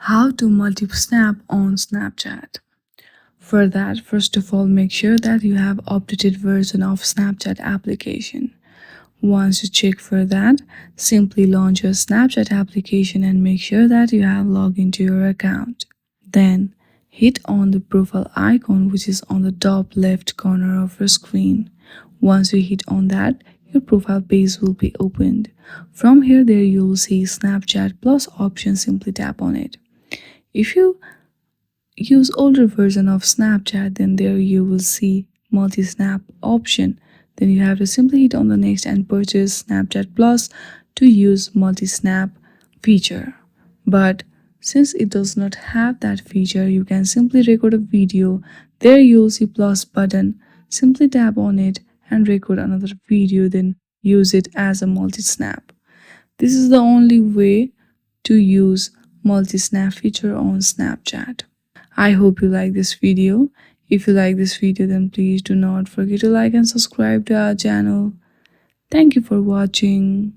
How to multi-snap on Snapchat. For that, first of all, make sure that you have updated version of Snapchat application. Once you check for that, simply launch your Snapchat application and make sure that you have logged into your account. Then hit on the profile icon which is on the top left corner of your screen. Once you hit on that, your profile page will be opened. From here there you will see Snapchat plus option, simply tap on it. If you use older version of Snapchat, then there you will see multi-snap option. Then you have to simply hit on the next and purchase Snapchat Plus to use multi-snap feature. But since it does not have that feature, you can simply record a video. There you will see plus button. Simply tap on it and record another video, then use it as a multi-snap. This is the only way to use multi-snap feature on Snapchat. I hope you like this video. If you like this video, then please do not forget to like and subscribe to our channel. Thank you for watching.